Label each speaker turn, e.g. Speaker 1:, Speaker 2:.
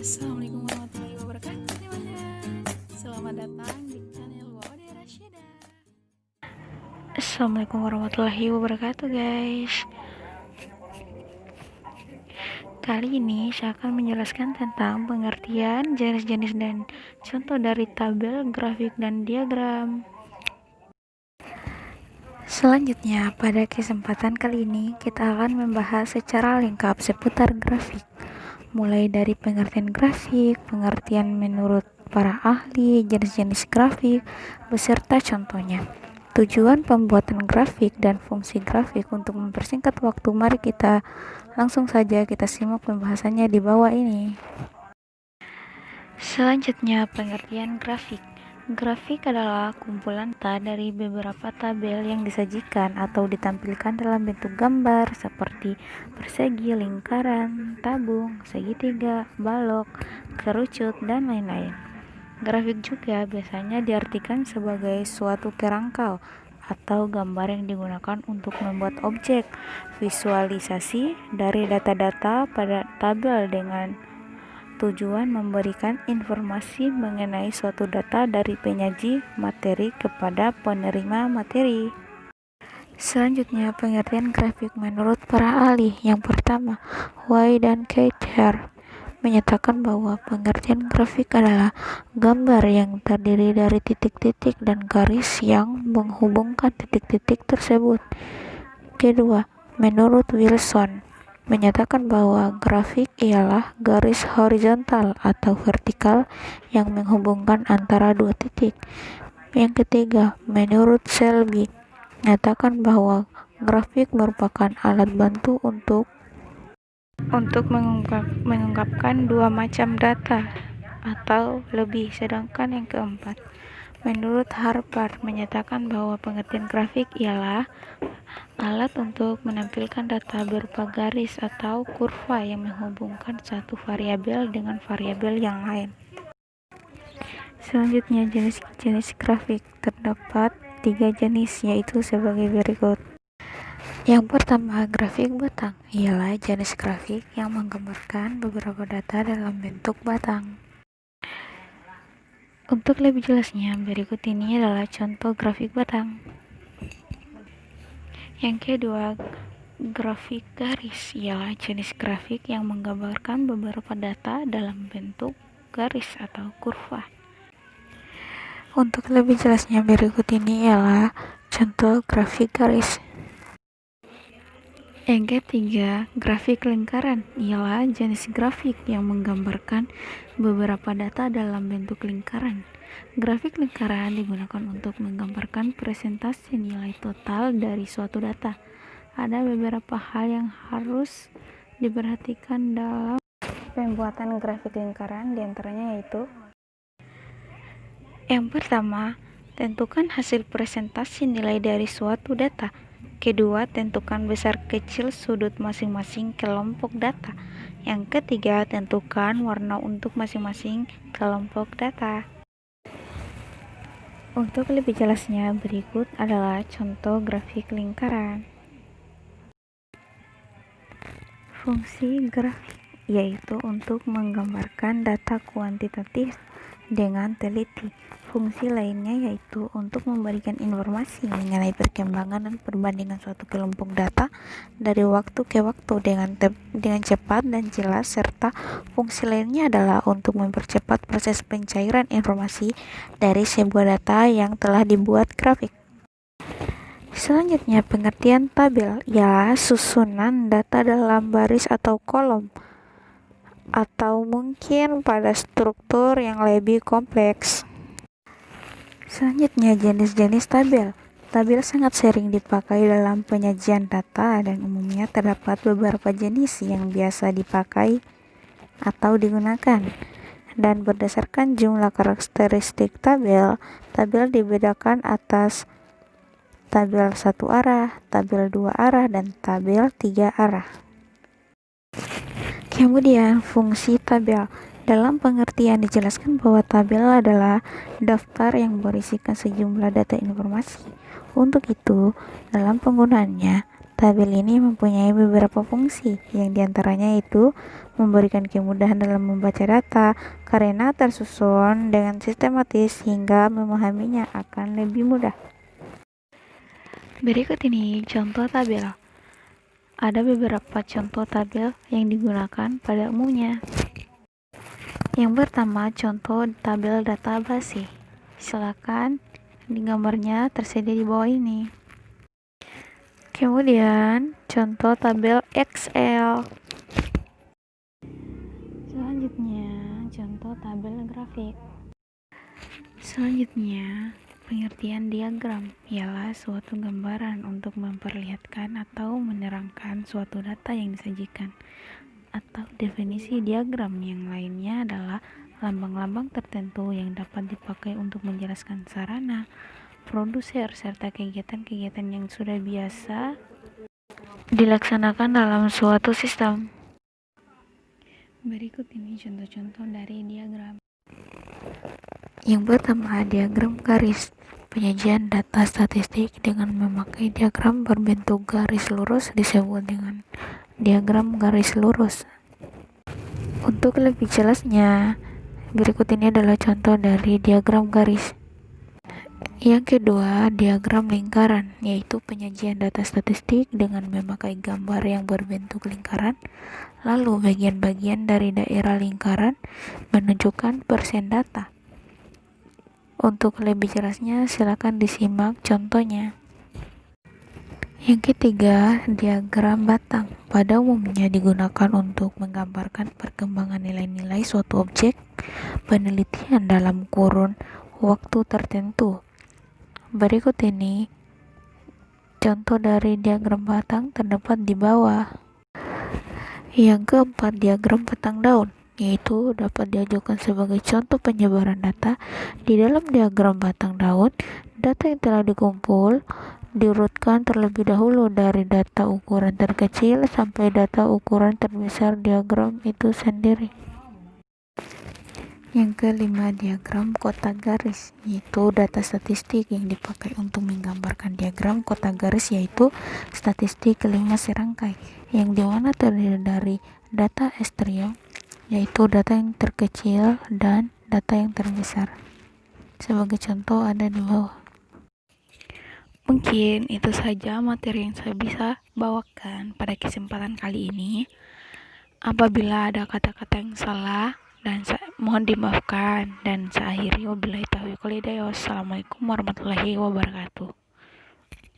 Speaker 1: Assalamualaikum warahmatullahi wabarakatuh teman-teman. Selamat datang di channel Waude Rasyida. Assalamualaikum warahmatullahi wabarakatuh guys. Kali ini saya akan menjelaskan tentang pengertian, jenis-jenis dan contoh dari tabel, grafik, dan diagram. Selanjutnya, pada kesempatan kali ini kita akan membahas secara lengkap seputar grafik, mulai dari pengertian grafik, pengertian menurut para ahli, jenis-jenis grafik, beserta contohnya. Tujuan pembuatan grafik dan fungsi grafik untuk mempersingkat waktu, mari kita langsung saja kita simak pembahasannya di bawah ini. Selanjutnya, pengertian grafik. Grafik adalah kumpulan data dari beberapa tabel yang disajikan atau ditampilkan dalam bentuk gambar seperti persegi, lingkaran, tabung, segitiga, balok, kerucut, dan lain-lain. Grafik juga biasanya diartikan sebagai suatu kerangka atau gambar yang digunakan untuk membuat objek visualisasi dari data-data pada tabel dengan tujuan memberikan informasi mengenai suatu data dari penyaji materi kepada penerima materi. Selanjutnya, pengertian grafik menurut para ahli. Yang pertama, White dan Keiter menyatakan bahwa pengertian grafik adalah gambar yang terdiri dari titik-titik dan garis yang menghubungkan titik-titik tersebut. Kedua, menurut Wilson menyatakan bahwa grafik ialah garis horizontal atau vertikal yang menghubungkan antara dua titik. Yang ketiga, menurut Selby menyatakan bahwa grafik merupakan alat bantu untuk mengungkapkan dua macam data atau lebih. Sedangkan yang keempat, menurut Harper menyatakan bahwa pengertian grafik ialah alat untuk menampilkan data berupa garis atau kurva yang menghubungkan satu variabel dengan variabel yang lain. Selanjutnya, jenis-jenis grafik. Terdapat 3 jenis, yaitu sebagai berikut. Yang pertama, grafik batang ialah jenis grafik yang menggambarkan beberapa data dalam bentuk batang. Untuk lebih jelasnya, berikut ini adalah contoh grafik batang. Yang kedua, grafik garis ialah jenis grafik yang menggambarkan beberapa data dalam bentuk garis atau kurva. Untuk lebih jelasnya, berikut ini ialah contoh grafik garis. Yang ketiga, grafik lingkaran ialah jenis grafik yang menggambarkan beberapa data dalam bentuk lingkaran. Grafik lingkaran digunakan untuk menggambarkan presentasi nilai total dari suatu data. Ada beberapa hal yang harus diperhatikan dalam pembuatan grafik lingkaran, diantaranya yaitu: yang pertama, tentukan hasil presentasi nilai dari suatu data. Kedua, tentukan besar kecil sudut masing-masing kelompok data. Yang ketiga, tentukan warna untuk masing-masing kelompok data. Untuk lebih jelasnya, berikut adalah contoh grafik lingkaran. Fungsi grafik yaitu untuk menggambarkan data kuantitatif dengan teliti. Fungsi lainnya yaitu untuk memberikan informasi mengenai perkembangan dan perbandingan suatu kelompok data dari waktu ke waktu dengan cepat dan jelas, serta fungsi lainnya adalah untuk mempercepat proses pencairan informasi dari sebuah data yang telah dibuat grafik. Selanjutnya, pengertian tabel ialah susunan data dalam baris atau kolom, atau mungkin pada struktur yang lebih kompleks. Selanjutnya, jenis-jenis tabel. Tabel sangat sering dipakai dalam penyajian data dan umumnya terdapat beberapa jenis yang biasa dipakai atau digunakan. Dan berdasarkan jumlah karakteristik tabel, tabel dibedakan atas tabel 1 arah, tabel 2 arah, dan tabel 3 arah. Kemudian, fungsi tabel. Dalam pengertian dijelaskan bahwa tabel adalah daftar yang berisikan sejumlah data informasi. Untuk itu, dalam penggunaannya, Tabel ini mempunyai beberapa fungsi, yang diantaranya itu memberikan kemudahan dalam membaca data karena tersusun dengan sistematis sehingga memahaminya akan lebih mudah. Berikut ini contoh tabel. Ada beberapa contoh tabel yang digunakan pada umumnya. Yang pertama, contoh tabel data base. Silakan di gambarnya tersedia di bawah ini. Kemudian, contoh tabel Excel. Selanjutnya, contoh tabel grafik. Selanjutnya, pengertian diagram ialah suatu gambaran untuk memperlihatkan atau menerangkan suatu data yang disajikan. Atau definisi diagram yang lainnya adalah lambang-lambang tertentu yang dapat dipakai untuk menjelaskan sarana, produser, serta kegiatan-kegiatan yang sudah biasa dilaksanakan dalam suatu sistem. Berikut ini contoh-contoh dari diagram. Yang pertama, diagram garis. Penyajian data statistik dengan memakai diagram berbentuk garis lurus disebut dengan diagram garis lurus. Untuk lebih jelasnya, berikut ini adalah contoh dari diagram garis. Yang kedua, diagram lingkaran, yaitu penyajian data statistik dengan memakai gambar yang berbentuk lingkaran, lalu bagian-bagian dari daerah lingkaran menunjukkan persen data. Untuk lebih jelasnya, silakan disimak contohnya. Yang ketiga, diagram batang. Pada umumnya digunakan untuk menggambarkan perkembangan nilai-nilai suatu objek penelitian dalam kurun waktu tertentu. Berikut ini contoh dari diagram batang terdapat di bawah. Yang keempat, diagram batang daun, yaitu dapat diajukan sebagai contoh penyebaran data. Di dalam diagram batang daun, data yang telah dikumpul diurutkan terlebih dahulu dari data ukuran terkecil sampai data ukuran terbesar diagram itu sendiri. Yang kelima, diagram kotak garis, yaitu data statistik yang dipakai untuk menggambarkan diagram kotak garis, yaitu statistik kelima serangkai, yang dimana terdiri dari data ekstrem, yaitu data yang terkecil, dan data yang terbesar. Sebagai contoh ada di bawah. Mungkin itu saja materi yang saya bisa bawakan pada kesempatan kali ini. Apabila ada kata-kata yang salah, dan mohon dimaafkan, dan saya akhiri wabillahi taufiq wal hidayah. Wassalamualaikum warahmatullahi wabarakatuh.